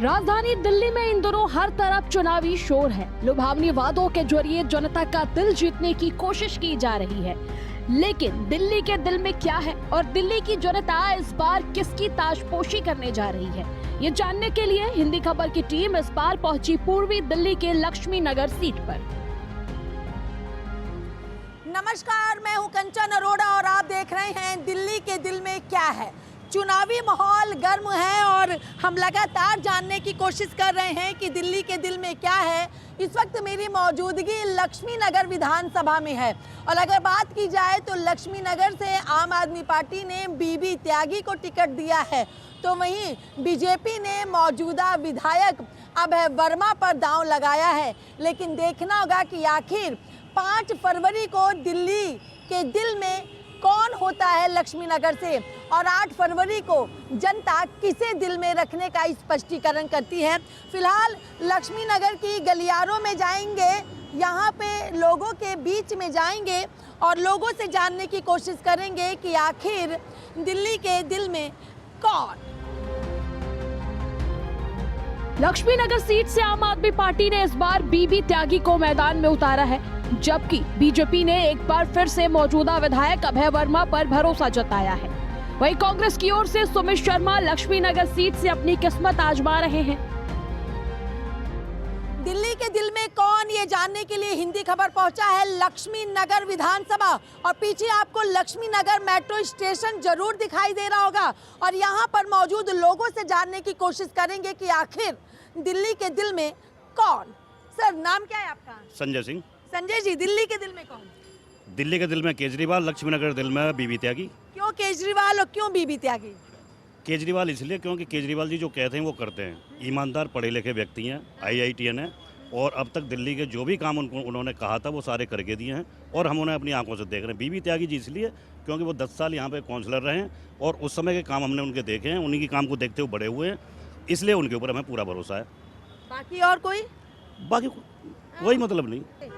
राजधानी दिल्ली में इन दिनों हर तरफ चुनावी शोर है। लुभावनी वादों के जरिए जनता का दिल जीतने की कोशिश की जा रही है, लेकिन दिल्ली के दिल में क्या है और दिल्ली की जनता इस बार किसकी ताजपोशी करने जा रही है, ये जानने के लिए हिंदी खबर की टीम इस बार पहुंची पूर्वी दिल्ली के लक्ष्मी नगर सीट पर। नमस्कार, मैं हूं कंचन अरोड़ा और आप देख रहे हैं दिल्ली के दिल में क्या है। चुनावी माहौल गर्म है और हम लगातार जानने की कोशिश कर रहे हैं कि दिल्ली के दिल में क्या है। इस वक्त मेरी मौजूदगी लक्ष्मी नगर विधानसभा में है और अगर बात की जाए तो लक्ष्मी नगर से आम आदमी पार्टी ने बीबी त्यागी को टिकट दिया है, तो वहीं बीजेपी ने मौजूदा विधायक अभय वर्मा पर दांव लगाया है। लेकिन देखना होगा कि आखिर 5 फरवरी को दिल्ली के दिल में कौन होता है लक्ष्मी नगर से और 8 फरवरी को जनता किसे दिल में रखने का स्पष्टीकरण करती है। फिलहाल लक्ष्मी नगर की गलियारों में जाएंगे, यहाँ पे लोगों के बीच में जाएंगे और लोगों से जानने की कोशिश करेंगे कि आखिर दिल्ली के दिल में कौन। लक्ष्मी नगर सीट से आम आदमी पार्टी ने इस बार बीबी त्यागी को मैदान में उतारा है, जबकि बीजेपी ने एक बार फिर से मौजूदा विधायक अभय वर्मा पर भरोसा जताया है। वहीं कांग्रेस की ओर से सुमित शर्मा लक्ष्मी नगर सीट से अपनी किस्मत आजमा रहे हैं। दिल्ली के दिल में कौन, ये जानने के लिए हिंदी खबर पहुंचा है लक्ष्मी नगर विधानसभा और पीछे आपको लक्ष्मी नगर मेट्रो स्टेशन जरूर दिखाई दे रहा होगा और यहाँ पर मौजूद लोगों से जानने की कोशिश करेंगे कि आखिर दिल्ली के दिल में कौन। सर, नाम क्या है आपका? संजय सिंह। संजय जी, दिल्ली के दिल में कौन? दिल्ली के दिल में केजरीवाल, लक्ष्मी नगर दिल में बीबी त्यागी। क्यों केजरीवाल और क्यों बीबी त्यागी? केजरीवाल इसलिए क्योंकि केजरीवाल जी जो कहते हैं वो करते हैं, ईमानदार पढ़े लिखे व्यक्ति हैं, IITN है और अब तक दिल्ली के जो भी काम उन्होंने कहा था वो सारे करके दिए हैं और हम उन्हें अपनी आंखों से देख रहे हैं। बीबी त्यागी जी इसलिए क्योंकि वो 10 साल यहाँ पे काउंसलर रहे हैं और उस समय के काम हमने उनके देखे हैं, उन्हीं के काम को देखते हुए बड़े हुए हैं, इसलिए उनके ऊपर हमें पूरा भरोसा है। बाकी और कोई? बाकी कोई मतलब नहीं।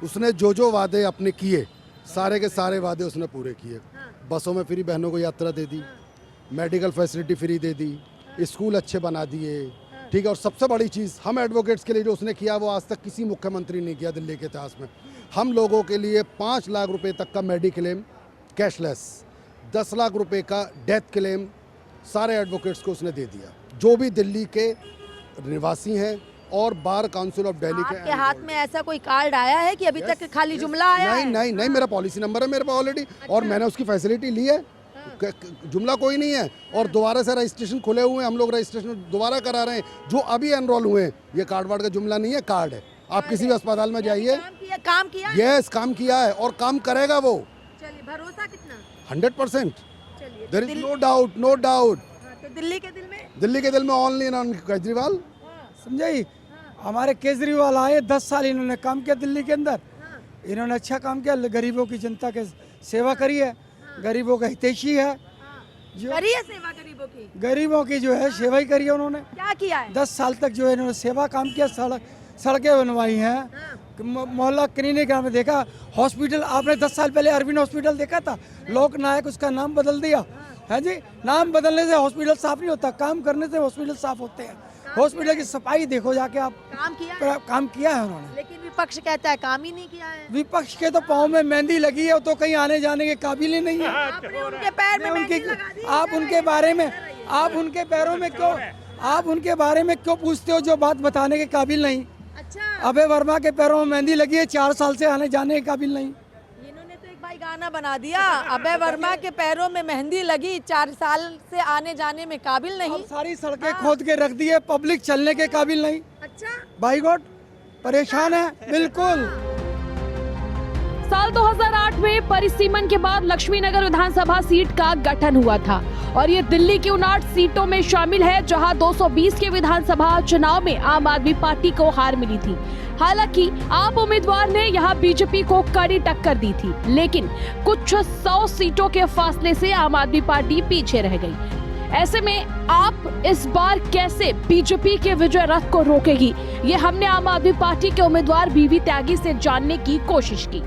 उसने जो वादे अपने किए, सारे के सारे वादे उसने पूरे किए। बसों में फ्री बहनों को यात्रा दे दी, मेडिकल फैसिलिटी फ्री दे दी, स्कूल अच्छे बना दिए, ठीक है। और सबसे बड़ी चीज़ हम एडवोकेट्स के लिए जो उसने किया वो आज तक किसी मुख्यमंत्री ने किया दिल्ली के इतिहास में। हम लोगों के लिए 5 लाख रुपए तक का मेडिक्लेम कैशलेस, 10 लाख रुपए का डेथ क्लेम सारे एडवोकेट्स को उसने दे दिया, जो भी दिल्ली के निवासी हैं और बार काउंसिल ऑफ दिल्ली के। आपके हाथ में ऐसा कोई कार्ड आया है कि अभी तक खाली जुमला आया है? नहीं, मेरा पॉलिसी नंबर है मेरे पास ऑलरेडी और मैंने उसकी फैसिलिटी ली है। जुमला कोई नहीं है और दोबारा से रजिस्ट्रेशन खुले हुए हैं, हम लोग रजिस्ट्रेशन दोबारा करा रहे हैं। जो अभी एनरोल हुए हैं, ये कार्ड वार्ड का जुमला नहीं है, कार्ड है। आप किसी भी अस्पताल में जाइए। काम किया? यस, काम किया है और काम करेगा वो। चलिए, भरोसा कितना? 100%। चलिए, देयर इज नो डाउट। तो दिल्ली के दिल में ओनली केजरीवाल। समझाई, हमारे केजरीवाल आए, 10 साल इन्होंने काम किया दिल्ली के अंदर। इन्होंने अच्छा काम किया, गरीबों की जनता के सेवा करी है, गरीबों का हितैषी है, जो करी है सेवा गरीबों की जो है सेवा ही करी है उन्होंने। क्या किया है? 10 साल तक जो है इन्होंने सेवा काम किया, सड़कें बनवाई हैं, मोहल्ला क्लिनिक में देखा, हॉस्पिटल आपने 10 साल पहले अरविंद हॉस्पिटल देखा था, लोकनायक उसका नाम बदल दिया है जी। नाम बदलने से हॉस्पिटल साफ नहीं होता, काम करने से हॉस्पिटल साफ होते हैं। हॉस्पिटल की सफाई देखो जाके आप। काम किया है उन्होंने। लेकिन विपक्ष कहता है काम ही नहीं किया है। विपक्ष के तो पाँव में मेहंदी लगी है, तो कहीं आने जाने के काबिल ही नहीं है। उनके पैर में मेहंदी लगा दी। आप उनके बारे में क्यों पूछते हो जो बात बताने के काबिल नहीं? अच्छा, अभय वर्मा के पैरों में मेहंदी लगी है, 4 साल से आने जाने के काबिल नहीं। इन्होंने तो एक भाई गाना बना दिया, अभय वर्मा के पैरों में मेहंदी लगी, 4 साल से आने जाने में काबिल नहीं। सारी सड़कें खोद के रख दी है, पब्लिक चलने के काबिल नहीं। अच्छा, भाई गॉड परेशान है बिल्कुल। साल 2008 में परिसीमन के बाद लक्ष्मी नगर विधानसभा सीट का गठन हुआ था और ये दिल्ली की 59 सीटों में शामिल है, जहां 220 के विधानसभा चुनाव में आम आदमी पार्टी को हार मिली थी। हालांकि आप उम्मीदवार ने यहां बीजेपी को कड़ी टक्कर दी थी, लेकिन कुछ 100 सीटों के फासले से आम आदमी पार्टी पीछे रह गई। ऐसे में आप इस बार कैसे बीजेपी के विजय रथ को रोकेगी, ये हमने आम आदमी पार्टी के उम्मीदवार बीबी त्यागी से जानने की कोशिश की।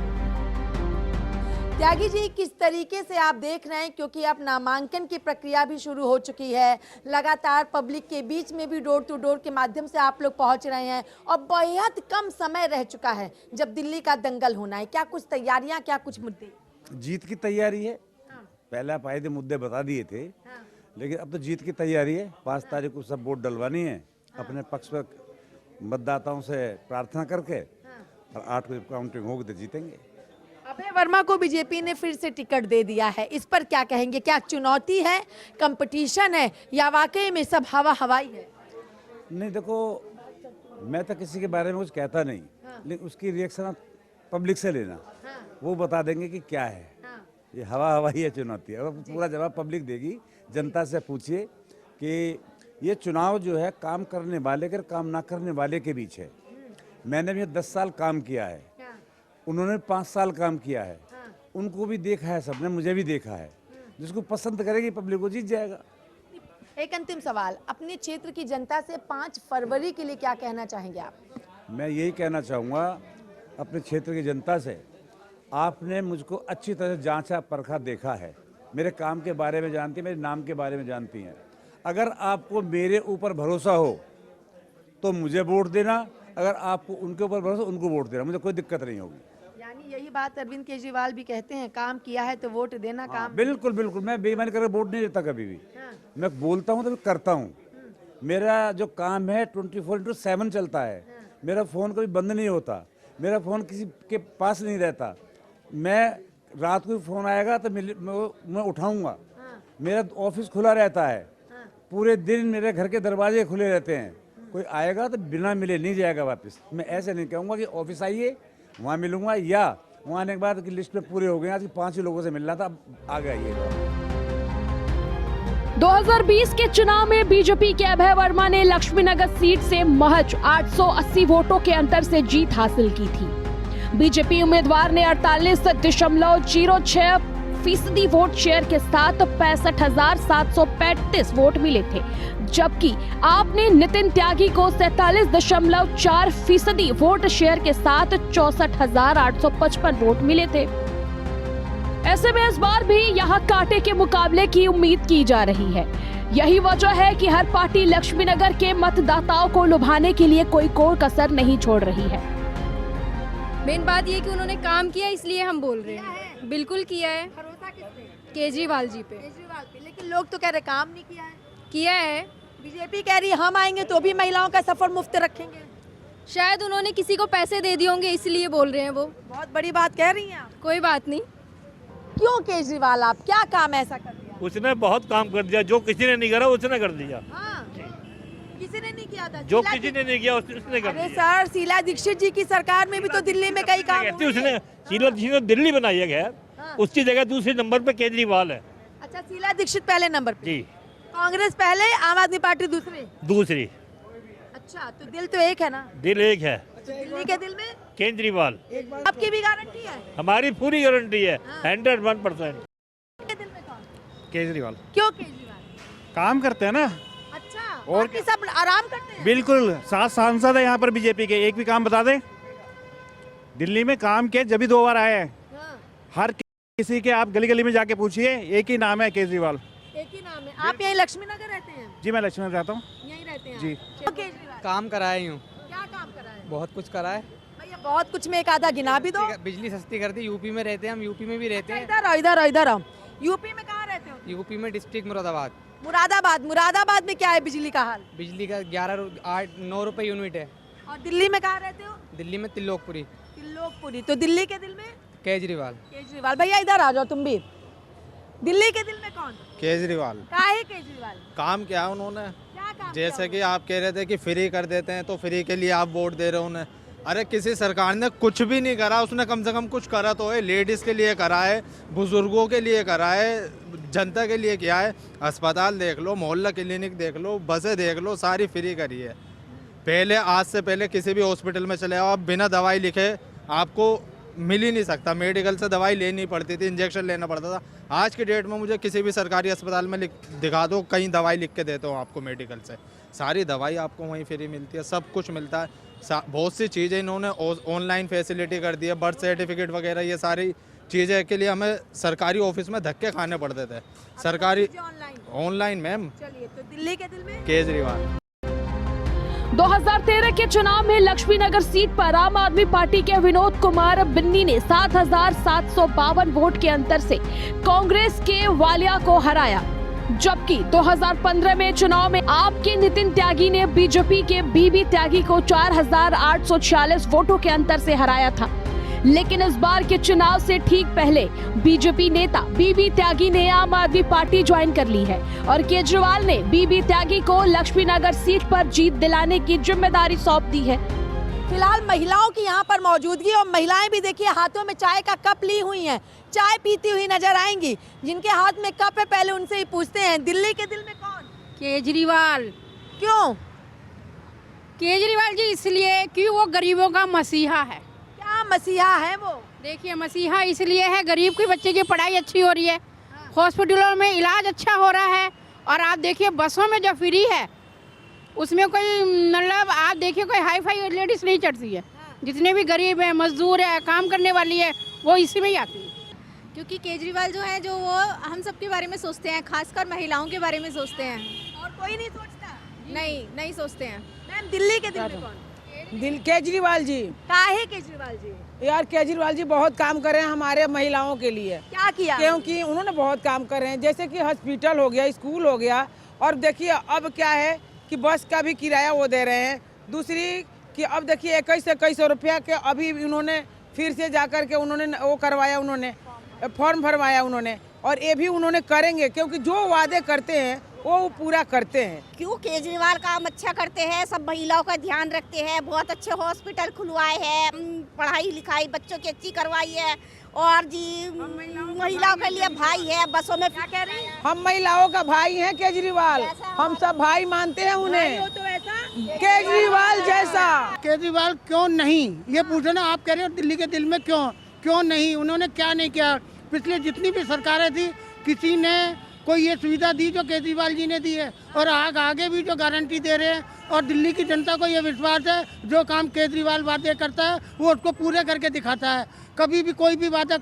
त्यागी जी, किस तरीके से आप देख रहे हैं, क्योंकि अब नामांकन की प्रक्रिया भी शुरू हो चुकी है, लगातार पब्लिक के बीच में भी डोर टू डोर के माध्यम से आप लोग पहुंच रहे हैं और बेहद कम समय रह चुका है जब दिल्ली का दंगल होना है, क्या कुछ तैयारियां, क्या कुछ मुद्दे? जीत की तैयारी है। पहले आप आए थे, मुद्दे बता दिए थे, लेकिन अब तो जीत की तैयारी है। 5 तारीख को सब वोट डलवानी है, अपने पक्ष पर मतदाताओं से प्रार्थना करके, और 8 बजे काउंटिंग होगी तो जीतेंगे। अभय वर्मा को बीजेपी ने फिर से टिकट दे दिया है, इस पर क्या कहेंगे? क्या चुनौती है, कंपटीशन है, या वाकई में सब हवा हवाई है? नहीं, देखो, मैं तो किसी के बारे में कुछ कहता नहीं, लेकिन उसकी रिएक्शन आप पब्लिक से लेना, वो बता देंगे कि क्या है, ये हवा हवाई है, चुनौती है। अब पूरा जवाब पब्लिक देगी। जनता से पूछिए कि ये चुनाव जो है काम करने वाले के काम ना करने वाले के बीच है। मैंने भी 10 साल काम किया है, उन्होंने 5 साल काम किया है, उनको भी देखा है सबने, मुझे भी देखा है। जिसको पसंद करेगी पब्लिक वो जीत जाएगा। एक अंतिम सवाल, अपने क्षेत्र की जनता से 5 फरवरी के लिए क्या कहना चाहेंगे आप? मैं यही कहना चाहूँगा अपने क्षेत्र की जनता से, आपने मुझको अच्छी तरह से जांचा परखा देखा है, मेरे काम के बारे में जानती हैं, मेरे नाम के बारे में जानती हैं। अगर आपको मेरे ऊपर भरोसा हो तो मुझे वोट देना, अगर आपको उनके ऊपर भरोसा उनको वोट देना, मुझे कोई दिक्कत नहीं होगी। यानी यही बात अरविंद केजरीवाल भी कहते हैं, काम किया है तो वोट देना। काम बिल्कुल बिल्कुल, मैं बेईमानी करके वोट नहीं देता कभी भी। मैं बोलता हूँ तो मैं करता हूँ। मेरा जो काम है 24/7 चलता है, मेरा फ़ोन कभी बंद नहीं होता, मेरा फ़ोन किसी के पास नहीं रहता। मैं रात को फ़ोन आएगा तो मैं उठाऊँगा। मेरा ऑफिस खुला रहता है, पूरे दिन मेरे घर के दरवाजे खुले रहते हैं। कोई आएगा तो बिना मिले नहीं जाएगा वापस। मैं ऐसे नहीं कहूँगा कि ऑफिस आइए वहाँ मिलूँगा, या वहाँ आने के बाद कि लिस्ट में पूरे हो गए, आज 5 ही लोगों से मिलना था, अब आगे आइएगा। 2020 के चुनाव में बीजेपी के अभय वर्मा ने लक्ष्मीनगर सीट से महज 880 वोटों के अंतर से जीत हासिल की थी। बीजेपी उम्मीदवार ने 48.06% वोट शेयर के साथ 65,735 वोट मिले थे, जबकि आपने नितिन त्यागी को 47.4% वोट शेयर के साथ 64,855 वोट मिले थे। ऐसे में इस बार भी यहां कांटे के मुकाबले की उम्मीद की जा रही है। यही वजह है कि हर पार्टी लक्ष्मीनगर के मतदाताओं को लुभाने के लिए कोई कसर नहीं छोड़ रही है। मेन बात ये कि उन्होंने काम किया, इसलिए हम बोल रहे हैं। बिल्कुल किया है। भरोसा किस पे? केजरीवाल जी पे। केजरीवाल पे। लेकिन लोग तो कह रहे काम नहीं किया है। किया है। बीजेपी कह रही है हम आएंगे तो भी महिलाओं का सफर मुफ्त रखेंगे। शायद उन्होंने किसी को पैसे दे दिए होंगे, इसलिए बोल रहे हैं वो। बहुत बड़ी बात कह रही हैं आप। कोई बात नहीं। क्यों केजरीवाल, आप क्या काम ऐसा कर दिया? उसने बहुत काम कर दिया, जो किसी ने नहीं करा उसने कर दिया। हाँ, किसी ने नहीं किया था। जो किसी ने नहीं किया उसने कर अरे दिया। सर, शीला दीक्षित जी की सरकार में भी तो दिल्ली में कई काम हुए। उसने शीला दीक्षित ने दिल्ली बनाई है, खैर उसकी जगह दूसरे नंबर पे केजरीवाल है। अच्छा, शीला दीक्षित पहले नंबर पे, जी। कांग्रेस पहले, आम आदमी पार्टी दूसरी। अच्छा, तो दिल तो एक है ना? दिल एक है। दिल्ली के दिल में केजरीवाल। आपकी भी गारंटी है? हमारी पूरी गारंटी है, 101%। के दिल में कौन? केजरीवाल क्यों केजरीवाल? काम करते हैं ना। अच्छा, और बाकी सब आराम करते हैं? बिल्कुल, 7 सांसद है यहाँ पर बीजेपी के, एक भी काम बता दें दिल्ली में काम किए जब भी 2 बार आए हैं। हाँ, हर किसी के आप गली गली में जाके पूछिए, एक ही नाम है केजरीवाल। एक ही नाम है। आप यहीं लक्ष्मीनगर रहते हैं? जी, मैं लक्ष्मण रहता हूँ। यहीं रहते हैं जी। क्यों केजरीवाल? काम कराए हूँ। क्या काम करा है? बहुत कुछ करा है। भैया बहुत कुछ में एक आधा गिना भी दो। बिजली सस्ती कर दी, यूपी में रहते हैं हम, यूपी में भी रहते हैं। इधर आओ, इधर आओ, इधर आओ। यूपी में कहाँ रहते हो? यूपी में डिस्ट्रिक्ट मुरादाबाद। मुरादाबाद में क्या है बिजली का हाल? बिजली का 9 रुपए यूनिट है। और दिल्ली में कहाँ रहते हो? दिल्ली में तिलोकपुरी। तिलोकपुरी। तो दिल्ली के दिल में केजरीवाल। केजरीवाल। भैया इधर आ जाओ तुम भी। दिल्ली के दिल में कौन? केजरीवाल। काहे केजरीवाल? काम किया है उन्होंने, क्या काम जैसे कि आप कह रहे थे कि फ्री कर देते हैं, तो फ्री के लिए आप वोट दे रहे हो उन्हें। अरे किसी सरकार ने कुछ भी नहीं करा, उसने कम से कम कुछ करा तो है। लेडीज़ के लिए करा है, बुजुर्गों के लिए करा है, जनता के लिए किया है। अस्पताल देख लो, मोहल्ला क्लिनिक देख लो, बसें देख लो, सारी फ्री करी है। पहले, आज से पहले किसी भी हॉस्पिटल में चले आओ, आप बिना दवाई लिखे आपको मिल ही नहीं सकता। मेडिकल से दवाई लेनी पड़ती थी, इंजेक्शन लेना पड़ता था। आज की डेट में मुझे किसी भी सरकारी अस्पताल में दिखा दो, कहीं दवाई लिख के देता हूँ आपको मेडिकल से, सारी दवाई आपको वहीं फ्री मिलती है, सब कुछ मिलता है। बहुत सी चीज़ें इन्होंने ऑनलाइन फैसिलिटी कर दी है, बर्थ सर्टिफिकेट वगैरह ये सारी चीज़ें के लिए हमें सरकारी ऑफिस में धक्के खाने पड़ते थे। सरकारी ऑनलाइन मैम। चलिए, तो दिल्ली के दिल में केजरीवाल। 2013 के चुनाव में लक्ष्मीनगर सीट पर आम आदमी पार्टी के विनोद कुमार बिन्नी ने 7,752 वोट के अंतर से कांग्रेस के वालिया को हराया, जबकि 2015 में चुनाव में आपके नितिन त्यागी ने बीजेपी के बीबी त्यागी को 4,846 वोटों के अंतर से हराया था। लेकिन इस बार के चुनाव से ठीक पहले बीजेपी नेता बीबी त्यागी ने आम आदमी पार्टी ज्वाइन कर ली है और केजरीवाल ने बीबी त्यागी को लक्ष्मीनगर सीट पर जीत दिलाने की जिम्मेदारी सौंप दी है। फिलहाल महिलाओं की यहाँ पर मौजूदगी, और महिलाएं भी देखिए हाथों में चाय का कप ली हुई हैं, चाय पीती हुई नजर आएंगी। जिनके हाथ में कप है पहले उनसे ही पूछते हैं, दिल्ली के दिल में कौन? केजरीवाल। क्यों? केजरीवाल जी इसलिए कि वो गरीबों का मसीहा है। क्या मसीहा है वो? देखिए, मसीहा इसलिए है, गरीब के बच्चे की पढ़ाई अच्छी हो रही है, हॉस्पिटलों में इलाज अच्छा हो रहा है, और आप देखिए बसों में जो फ्री है उसमें कोई मतलब आप देखिए कोई हाई फाई लेडीज नहीं चढ़ती है। जितने भी गरीब है, मजदूर है, काम करने वाली है, वो इसी में ही आती है। क्योंकि केजरीवाल जो है वो हम सब के बारे में सोचते हैं, खासकर महिलाओं के बारे में सोचते हैं। और कोई नहीं सोचता? नहीं सोचते हैं। मैम, दिल्ली के दिल में कौन? केजरीवाल जी। काहे केजरीवाल जी? यार केजरीवाल जी बहुत काम कर रहे हैं हमारे महिलाओं के लिए। क्या किया? क्योंकि उन्होंने बहुत काम कर रहे हैं, जैसे कि हॉस्पिटल हो गया, स्कूल हो गया, और देखिए अब क्या है कि बस का भी किराया वो दे रहे हैं। दूसरी कि अब देखिए 2100 रुपया के अभी उन्होंने फिर से जाकर के उन्होंने वो करवाया, उन्होंने फॉर्म भरवाया उन्होंने, और ये भी उन्होंने करेंगे क्योंकि जो वादे करते हैं वो पूरा करते हैं। क्यों? केजरीवाल काम अच्छा करते हैं, सब महिलाओं का ध्यान रखते हैं, बहुत अच्छे हॉस्पिटल खुलवाए हैं, पढ़ाई लिखाई बच्चों की अच्छी करवाई है, और जी महिलाओं के लिए भाई है, बसों में। क्या कह रही हैं? हम महिलाओं का भाई हैं केजरीवाल, हम सब भाई मानते हैं उन्हें। तो ऐसा केजरीवाल जैसा। केजरीवाल क्यों नहीं, ये पूछो ना। आप कह रहे हो दिल्ली के दिल में क्यों नहीं? उन्होंने क्या नहीं किया? पिछले जितनी भी सरकारें थी किसी ने कोई ये सुविधा दी जो केजरीवाल जी ने दी है, और आगे भी जो गारंटी दे रहे हैं। और दिल्ली की जनता को ये विश्वास है जो काम केजरीवाल वादे करता है वो उसको पूरे करके दिखाता है। कभी भी कोई भी वादा,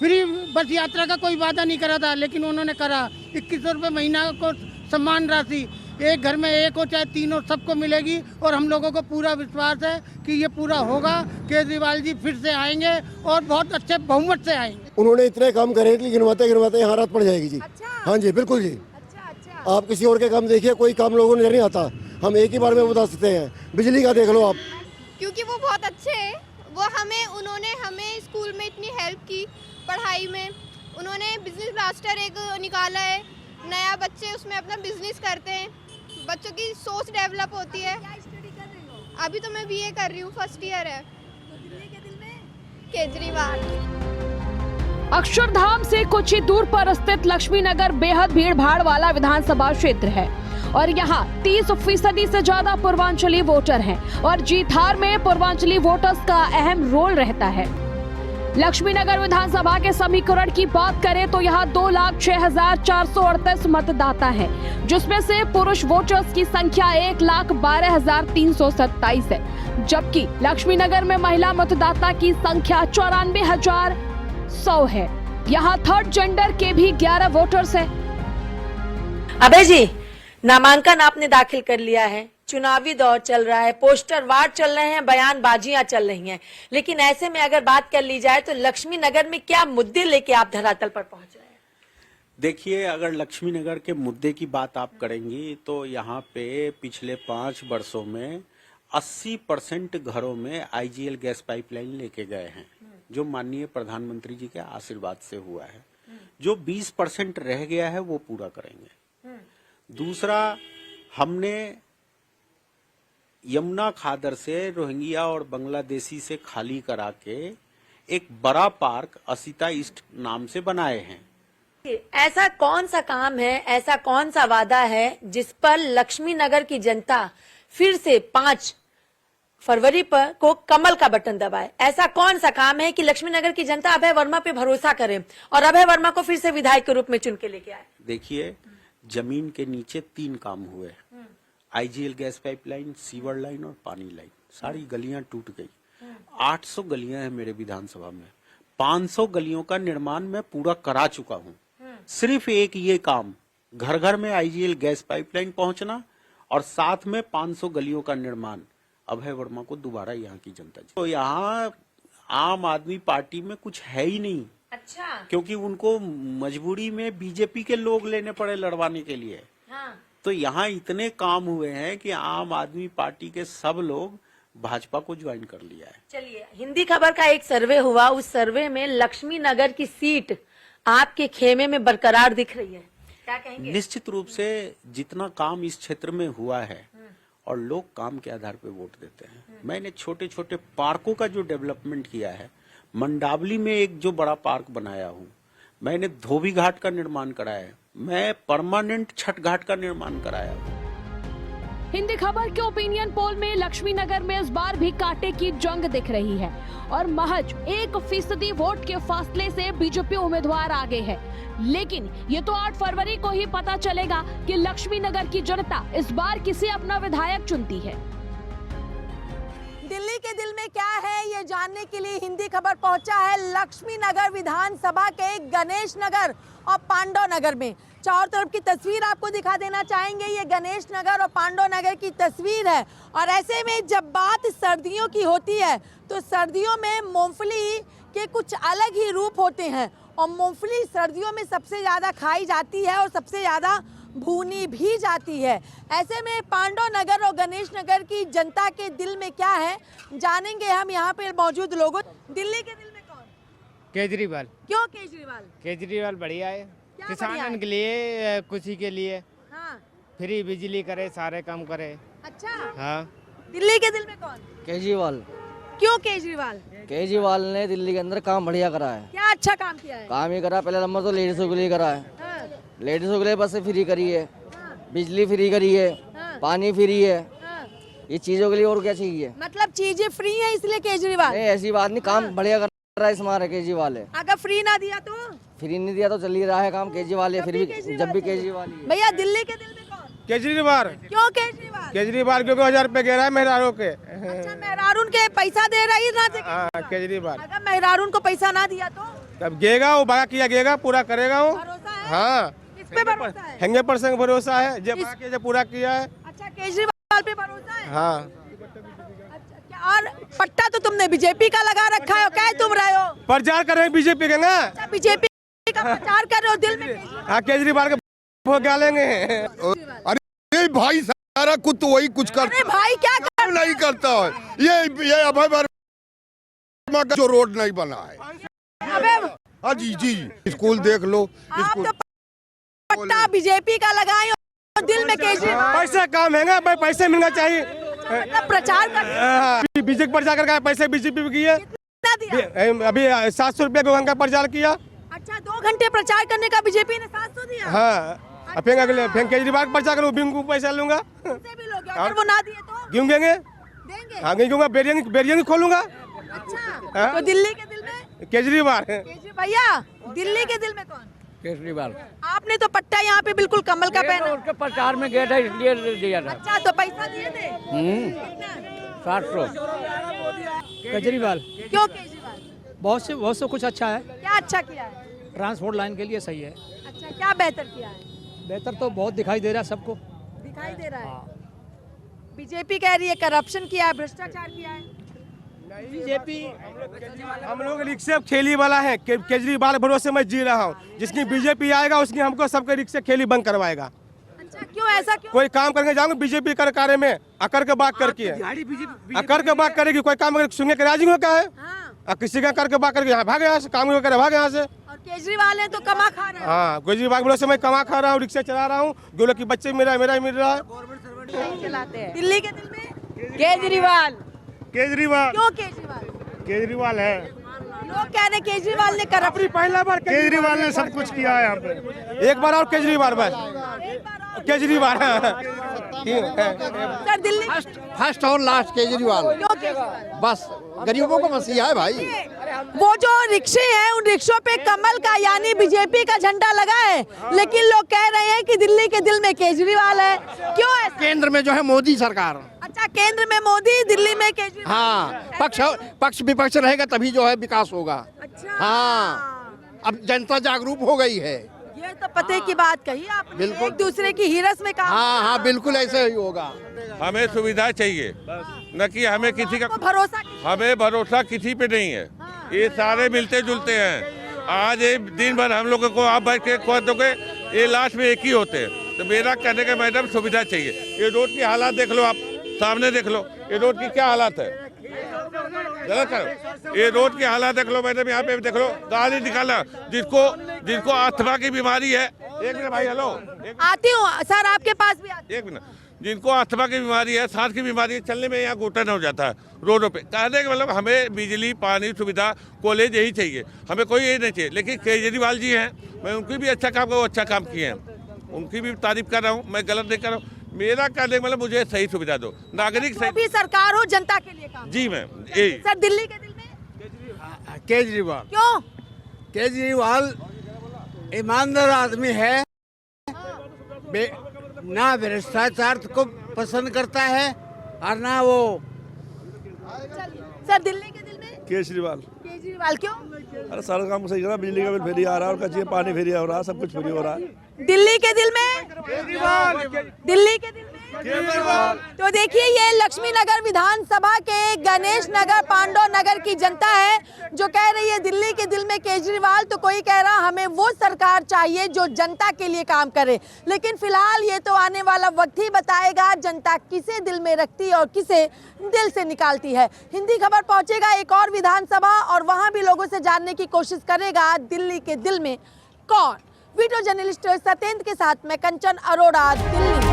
फ्री बस यात्रा का कोई वादा नहीं करा था, लेकिन उन्होंने करा। 2100 रुपये महीना को सम्मान राशि, एक घर में एक हो चाहे तीन हो, सबको मिलेगी, और हम लोगों को पूरा विश्वास है कि ये पूरा होगा। केजरीवाल जी फिर से आएंगे और बहुत अच्छे बहुमत से आएंगे। उन्होंने इतने काम करे कि गिनवाते यहाँ रात पड़ जाएगी जी। अच्छा? हाँ जी बिल्कुल जी। अच्छा। आप किसी और के काम देखिए, कोई काम लोगों ने नहीं आता, हम एक ही बार में बता सकते हैं। बिजली का देख लो आप। क्योंकि वो बहुत अच्छे हैं, उन्होंने हमें स्कूल में इतनी हेल्प की, पढ़ाई में। उन्होंने बिजनेस मास्टर एक निकाला है नया, बच्चे उसमें अपना बिजनेस करते हैं, बच्चों की सोच डेवलप होती है। क्या स्टडी कर रही हो? अभी तो मैं बीए कर रही हूँ, फर्स्ट ईयर है। तो दिल्ली के दिल में केजरीवाल। अक्षरधाम से कुछ ही दूर पर स्थित लक्ष्मीनगर बेहद भीड़ भाड़ वाला विधानसभा क्षेत्र है और यहाँ 30% से ज्यादा पूर्वांचली वोटर हैं और जीत हार में पूर्वांचली वोटर्स का अहम रोल रहता है। लक्ष्मीनगर विधानसभा के समीकरण की बात करें तो यहाँ 2,06,438 मतदाता हैं, जिसमें से पुरुष वोटर्स की संख्या 1,12,327 है, जबकि लक्ष्मीनगर में महिला मतदाता की संख्या 94,100 है। यहाँ थर्ड जेंडर के भी 11 वोटर्स हैं। अबे जी, नामांकन आपने दाखिल कर लिया है, चुनावी दौर चल रहा है, पोस्टर वार चल रहे हैं, बयानबाजियां चल रही हैं, लेकिन ऐसे में अगर बात कर ली जाए तो लक्ष्मी नगर में क्या मुद्दे लेके आप धरातल पर पहुंच रहे हैं? देखिए, अगर लक्ष्मी नगर के मुद्दे की बात आप करेंगी तो यहाँ पे पिछले 5 वर्षों में 80% घरों में आईजीएल गैस पाइपलाइन लेके गए हैं, जो माननीय प्रधानमंत्री जी के आशीर्वाद से हुआ है। जो 20% रह गया है वो पूरा करेंगे। दूसरा, हमने यमुना खादर से रोहिंग्या और बांग्लादेशी से खाली करा के एक बड़ा पार्क असीता ईस्ट नाम से बनाए हैं। ऐसा कौन सा काम है, ऐसा कौन सा वादा है जिस पर लक्ष्मी नगर की जनता फिर से 5 फरवरी पर को कमल का बटन दबाए? ऐसा कौन सा काम है कि लक्ष्मी नगर की जनता अभय वर्मा पे भरोसा करे और अभय वर्मा को फिर से विधायक के रूप में चुन के लेके आए? देखिए, जमीन के नीचे 3 काम हुए, IGL gas pipeline, sewer line और पानी लाइन। सारी गलियां टूट गई। 800 गलियां हैं मेरे विधानसभा में। 500 गलियों का निर्माण मैं पूरा करा चुका हूँ। सिर्फ एक ये काम, घर घर में आईजीएल गैस पाइपलाइन पहुंचना और साथ में 500 गलियों का निर्माण, अभय वर्मा को दोबारा यहाँ की जनता तो यहाँ आम आदमी पार्टी में कुछ है ही नहीं। अच्छा। क्योंकि उनको मजबूरी में बीजेपी के लोग लेने पड़े लड़वाने के लिए। हाँ। तो यहाँ इतने काम हुए हैं कि आम आदमी पार्टी के सब लोग भाजपा को ज्वाइन कर लिया है। चलिए, हिंदी खबर का एक सर्वे हुआ, उस सर्वे में लक्ष्मी नगर की सीट आपके खेमे में बरकरार दिख रही है, क्या कहेंगे? निश्चित रूप से जितना काम इस क्षेत्र में हुआ है और लोग काम के आधार पे वोट देते हैं। मैंने छोटे छोटे पार्कों का जो डेवलपमेंट किया है, मंडावली में एक जो बड़ा पार्क बनाया हूँ, मैंने धोबी घाट का निर्माण कराया है, मैं परमानेंट छठ घाट का निर्माण कराया हूँ। हिंदी खबर के ओपिनियन पोल में लक्ष्मी नगर में इस बार भी कांटे की जंग दिख रही है और महज 1% वोट के फासले से बीजेपी उम्मीदवार आगे है। लेकिन ये तो 8 फरवरी को ही पता चलेगा कि लक्ष्मी नगर की जनता इस बार किसे अपना विधायक चुनती है। दिल्ली के दिल में क्या है, ये जानने के लिए हिंदी खबर पहुंचा है लक्ष्मी नगर विधानसभा के गणेश नगर और पांडव नगर में। चारों तरफ की तस्वीर आपको दिखा देना चाहेंगे। ये गणेश नगर और पांडव नगर की तस्वीर है और ऐसे में जब बात सर्दियों की होती है तो सर्दियों में मूंगफली के कुछ अलग ही रूप होते हैं और मूंगफली सर्दियों में सबसे ज़्यादा खाई जाती है और सबसे ज़्यादा भूनी भी जाती है। ऐसे में पांडव नगर और गणेश नगर की जनता के दिल में क्या है, जानेंगे हम यहाँ पे मौजूद लोगों। दिल्ली के दिल में कौन? केजरीवाल। क्यों केजरीवाल? केजरीवाल बढ़िया है, क्या किसानों बढ़िया है? के लिए, खुशी के लिए। हाँ। फ्री बिजली करे, सारे काम करे। अच्छा। हाँ। दिल्ली के दिल में कौन? केजरीवाल। क्यों केजरीवाल? केजरीवाल ने दिल्ली के अंदर काम बढ़िया करा है। क्या अच्छा काम किया है? काम ही करा, पहले नंबर तो लेडीजों के लिए करा है। हाँ। लेडीजों के लिए बस फ्री करी है, बिजली फ्री करी है, पानी फ्री है, ये चीजों के लिए और क्या चाहिए? मतलब चीजें फ्री है इसलिए केजरीवाल? नहीं, ऐसी बात नहीं, काम बढ़िया कर रहा है हमारा केजरीवाल है। अगर फ्री ना दिया तो? फ्री नहीं दिया तो चल ही रहा है काम केजरीवाल है, फिर भी जब भी केजरीवाल ही है। भैया दिल्ली के दिल में कौन? केजरीवाल। क्यों केजरीवाल? केजरीवाल क्योंकि 1000 रुपए कह रहा है मेहरारों के। अच्छा, मेहरारून के पैसा दे रहा है ना? केजरीवाल। अगर मेहरारून को पैसा ना दिया तो? तब गेगा वो, बागा किया गेगा, पूरा करेगा वो। भरोसा है? हाँ, किस पे भरोसा है? 100% भरोसा है, जब पूरा किया है। अच्छा, केजरीवाल पे भरोसा है? हाँ। अच्छा, और पट्टा तो तुमने बीजेपी का लगा रखा है, क्या तुम रहे हो? प्रचार कर रहे हैं बीजेपी के ना। अच्छा, बीजेपी का प्रचार कर रहे हो दिल में? हाँ, केजरीवाल के वोट डालेंगे। अरे भाई सारा कुछ तो वही कुछ करता अरे भाई क्या कर नहीं करता है। ये अभय वर्मा का जो रोड नहीं बना है। अबे हाँ जी, स्कूल देख लो। आप तो पट्टा बीजेपी का लगाए और दिल में केजरीवाल। पैसे काम है ना, पैसे मिलना चाहिए। मतलब प्रचार कर बीजेपी प्रचार करके पैसे बीजेपी भी किए। अभी 700 रुपये को का प्रचार किया। अच्छा, 2 घंटे प्रचार करने का बीजेपी ने 700 दिया? हाँ। फिर अगले केजरीवाल का प्रचार करूँ, बिंगू पैसा लूंगा। अगर वो ना दिए तो? क्यों देंगे? हाँ, क्योंकि बेरियंग खोलूंगा। अच्छा, तो दिल्ली के दिल में केजरीवाल। भैया दिल्ली के दिल में कौन? केजरीवाल। आपने तो पट्टा यहाँ पे बिल्कुल कमल का पहना। उनके प्रचार में गया था इसलिए दिया था। अच्छा, तो पैसा दिए थे? 700। केजरीवाल। क्यों केजरीवाल? बहुत से कुछ अच्छा है, क्या अच्छा किया है? ट्रांसपोर्ट लाइन के लिए सही है। अच्छा, क्या बेहतर किया है? बेहतर तो बहुत दिखाई दे रहा है सबको। दिखाई दे रहा है? बीजेपी कह रही है करप्शन किया है, भ्रष्टाचार किया है। बीजेपी हम लोग रिक्शे खेली वाला है, केजरीवाल भरोसे मैं जी रहा हूँ। जिसकी बीजेपी आएगा उसकी हमको सबके रिक्शे खेली बंद करवाएगा। अच्छा, क्यों ऐसा क्यों? कोई काम करके जाऊंगा बीजेपी कर कार्य में अकर के बात करके अकर के बात करेगी, कोई काम सुनने के राजी होता है। किसी का करके बात करके यहाँ भागे, यहाँ से काम करे भागे यहाँ से। और केजरीवाल है तो कमा खा रहे हैं। हाँ, केजरीवाल भरोसे मैं कमा खा रहा हूँ, रिक्शा चला रहा हूँ, जो लोग की बच्चे मेरा ही मिल रहा है। चलाते हैं। दिल्ली के दिल में केजरीवाल। केजरीवाल। क्यों केजरीवाल? केजरीवाल है। लोग कह रहे केजरीवाल ने करप्शन। पहला बार केजरीवाल ने सब कुछ किया है यहाँ पे। एक बार और केजरीवाल बस। एक बार केजरीवाल। सर दिल्ली फर्स्ट और लास्ट केजरीवाल। क्यों केजरीवाल? बस गरीबों का मसीहा है भाई। वो जो रिक्शे हैं उन रिक्शों पे कमल का यानी बीजेपी का झंडा लगा है, लेकिन लोग कह रहे हैं कि दिल्ली के दिल में केजरीवाल है। क्यों ऐसा? केंद्र में जो है मोदी सरकार। अच्छा, केंद्र में मोदी, दिल्ली में केजरीवाल। हाँ, पक्ष विपक्ष रहेगा तभी जो है विकास होगा। अच्छा, हाँ, अब जनता जागरूक हो गई है। ये तो पते की बात कही आपने। बिल्कुल। एक दूसरे की हिरस में काम। हाँ, बिल्कुल ऐसे ही होगा। हमें सुविधा चाहिए, न कि हमें किसी का भरोसा। हमें भरोसा किसी पे नहीं है। ये सारे मिलते जुलते हैं। आज एक दिन भर हम लोगों को आप बैठ के खोदोगे, ये लास्ट में एक ही होते हैं। तो मेरा कहने का मैडम सुविधा चाहिए। ये रोड की हालात देख लो, आप सामने देख लो, ये रोड की क्या हालात है। गलत करो, ये रोड की हालात देख लो मैडम, यहाँ पे देख लो, गाड़ी निकाला। जिनको अस्थमा की बीमारी है, एक मिनट भाई, हेलो, आती हूँ सर, आपके पास भी आती एक मिनट। जिनको अस्थमा की बीमारी है, सांस की बीमारी है, चलने में यहाँ घुटन हो जाता है रोडों पे। कहने का मतलब हमें बिजली, पानी, सुविधा, कॉलेज यही चाहिए, हमें कोई यही नहीं चाहिए। लेकिन केजरीवाल जी हैं, मैं उनकी भी अच्छा काम वो अच्छा काम किए हैं, उनकी भी तारीफ कर रहा हूँ, मैं गलत नहीं कर रहा हूँ। मेरा कहने का मतलब मुझे सही सुविधा दो, नागरिक सही। भी सरकार हो, जनता के लिए काम। जी मैम, यही। सर दिल्ली के दिल में केजरीवाल। क्यों? केजरीवाल ईमानदार आदमी है, ना भ्रष्टाचार को पसंद करता है और ना वो। सर दिल्ली के दिल में केजरीवाल। केजरीवाल क्यों? अरे सारा काम सही करा, बिजली का बिल फ्री आ रहा है और कच्चे पानी फ्री हो रहा है, सब कुछ फ्री हो रहा है। दिल्ली के दिल में दिल्ली के दिल में तो देखिए, ये लक्ष्मी नगर विधानसभा के गणेश नगर, पांडव नगर की जनता है जो कह रही है दिल्ली के दिल में केजरीवाल। तो कोई कह रहा हमें वो सरकार चाहिए जो जनता के लिए काम करे। लेकिन फिलहाल ये तो आने वाला वक्त ही बताएगा जनता किसे दिल में रखती है और किसे दिल से निकालती है। हिंदी खबर पहुंचेगा एक और विधानसभा और वहां भी लोगों से जानने की कोशिश करेगा दिल्ली के दिल में कौन। वीडियो जर्नलिस्ट सत्येंद्र के साथ मैं कंचन अरोड़ा, दिल्ली।